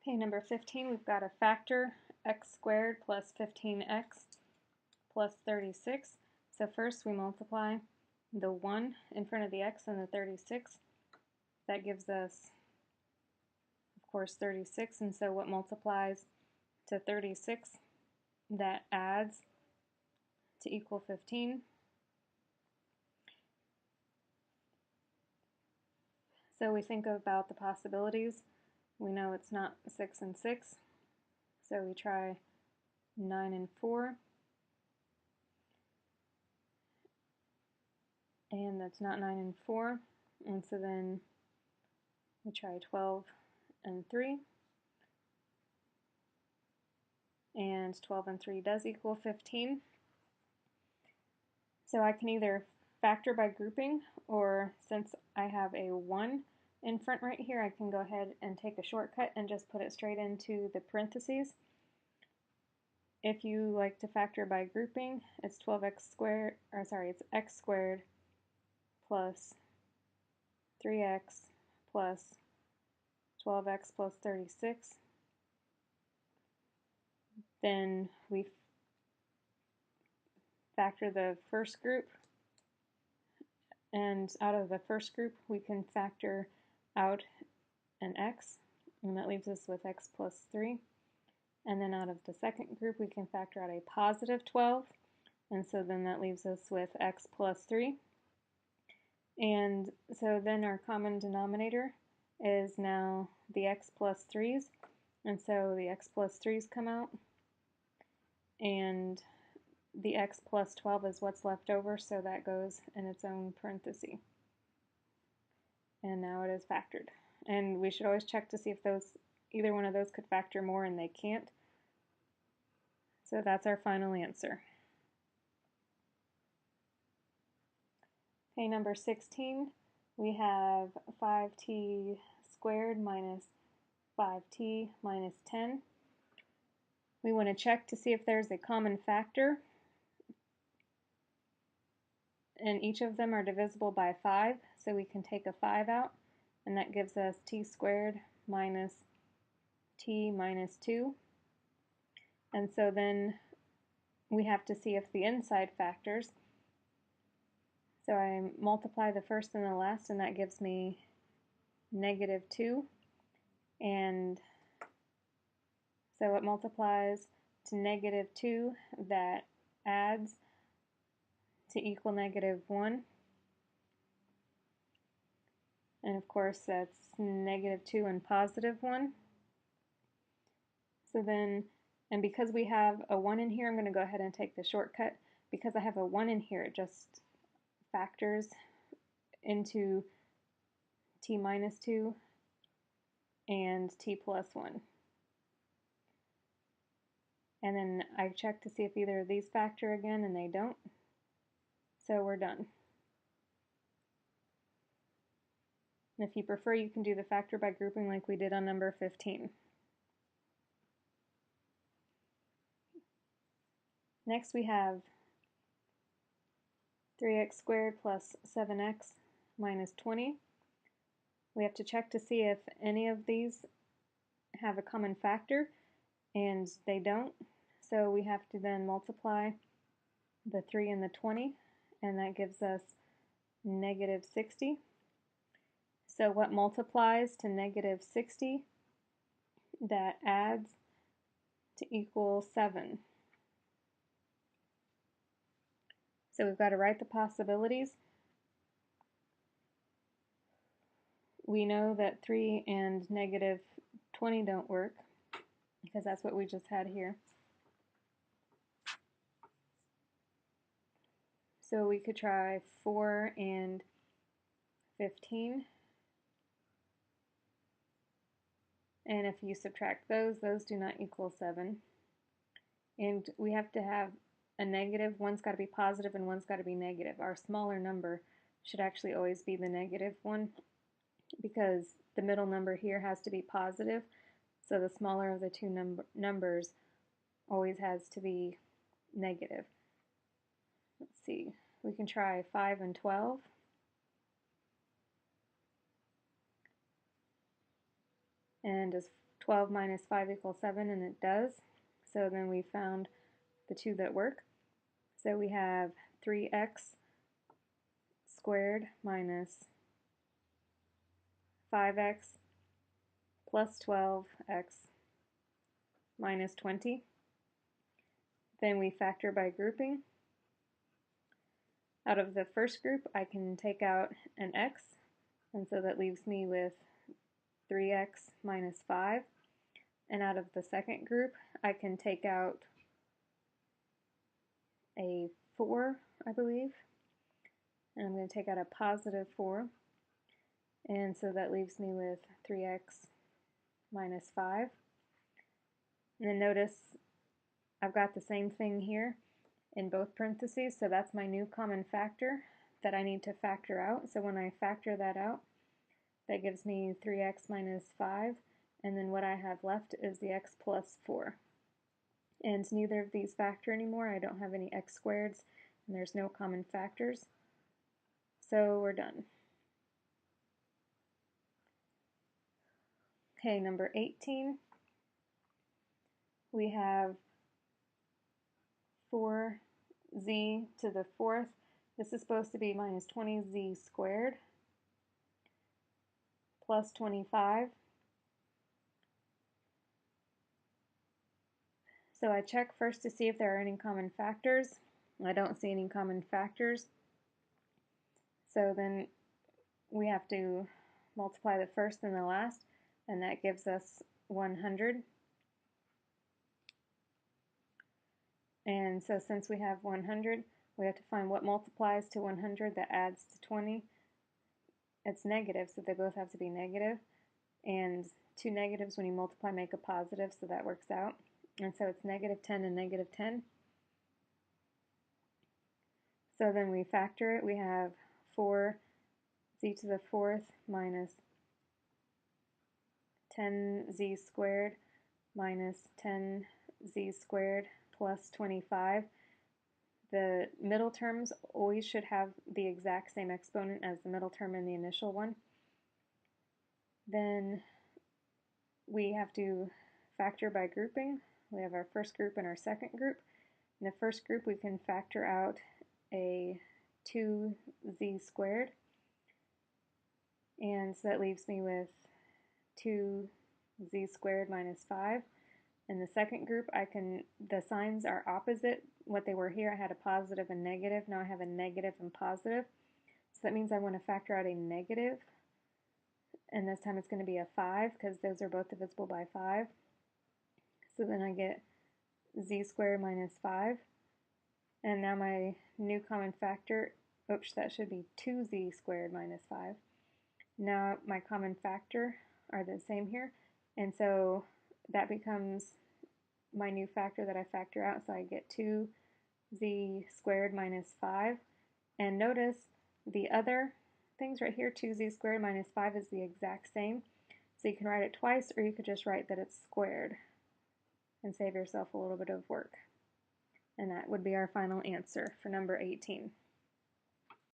Okay, number 15, we've got a factor x squared plus 15x plus 36. So first we multiply the 1 in front of the x and the 36. That gives us, of course, 36. And so what multiplies to 36? That adds to equal 15. So we think about the possibilities. We know it's not 6 and 6, so we try 9 and 4. And that's not 9 and 4, and so then we try 12 and 3. And 12 and 3 does equal 15. So I can either factor by grouping, or since I have a 1 in front right here, I can go ahead and take a shortcut and just put it straight into the parentheses. If you like to factor by grouping, it's 12x squared, or sorry, it's x squared plus 3x plus 12x plus 36. Then we factor the first group, and out of the first group we can factor out an x, and that leaves us with x plus 3. And then out of the second group we can factor out a positive 12, and so then that leaves us with x plus 3. And so then our common denominator is now the x plus 3's, and so the x plus 3's come out, and the x plus 12 is what's left over, so that goes in its own parenthesis. And now it is factored. And we should always check to see if either one of those could factor more, and they can't. So that's our final answer. Okay, number 16, we have 5t squared minus 5t minus 10. We want to check to see if there's a common factor, and each of them are divisible by 5, so we can take a 5 out, and that gives us t squared minus t minus 2. And so then we have to see if the inside factors. So I multiply the first and the last, and that gives me negative 2. And so it multiplies to negative 2, that adds to equal negative 1. And of course that's negative 2 and positive 1. So then, and because we have a 1 in here, I'm going to go ahead and take the shortcut. Because I have a 1 in here, it just factors into t minus 2 and t plus 1. And then I check to see if either of these factor again, and they don't. So we're done. And if you prefer, you can do the factor by grouping like we did on number 15. Next we have 3x squared plus 7x minus 20. We have to check to see if any of these have a common factor, and they don't. So we have to then multiply the 3 and the 20, and that gives us negative 60. So what multiplies to negative 60? That adds to equal 7. So we've got to write the possibilities. We know that 3 and negative 20 don't work, because that's what we just had here. So we could try 4 and 15. And if you subtract those do not equal 7. And we have to have a negative. One's got to be positive and one's got to be negative. Our smaller number should actually always be the negative one, because the middle number here has to be positive. So the smaller of the two numbers always has to be negative. Let's see. We can try 5 and 12. And does 12 minus 5 equals 7, and it does. So then we found the two that work. So we have 3x squared minus 5x plus 12x minus 20. Then we factor by grouping. Out of the first group, I can take out an x, and so that leaves me with 3x minus 5. And out of the second group, I can take out a 4, I believe. And I'm going to take out a positive 4. And so that leaves me with 3x minus 5. And then notice I've got the same thing here in both parentheses, so that's my new common factor that I need to factor out. So when I factor that out, that gives me 3x minus 5, and then what I have left is the x plus 4. And neither of these factor anymore. I don't have any x squareds, and there's no common factors. So we're done. Okay, number 18. We have 4z to the fourth. This is supposed to be minus 20z squared plus 25. So I check first to see if there are any common factors. I don't see any common factors. So then we have to multiply the first and the last, and that gives us 100. And so since we have 100, we have to find what multiplies to 100 that adds to 20. It's negative, so they both have to be negative. And two negatives when you multiply make a positive, so that works out. And so it's negative 10 and negative 10. So then we factor it. We have 4z to the fourth minus 10z squared minus 10z squared plus 25. The middle terms always should have the exact same exponent as the middle term in the initial one. Then we have to factor by grouping. We have our first group and our second group. In the first group, we can factor out a 2z squared. And so that leaves me with 2z squared minus 5. In the second group, the signs are opposite what they were here. I had a positive and negative. Now I have a negative and positive. So that means I want to factor out a negative. And this time it's going to be a 5 because those are both divisible by 5. So then I get z squared minus 5. And now my new common factor, oops, that should be 2z squared minus 5. Now my common factor are the same here. And so that becomes my new factor that I factor out. So I get 2z squared minus 5. And notice the other things right here, 2z squared minus 5 is the exact same. So you can write it twice, or you could just write that it's squared and save yourself a little bit of work. And that would be our final answer for number 18.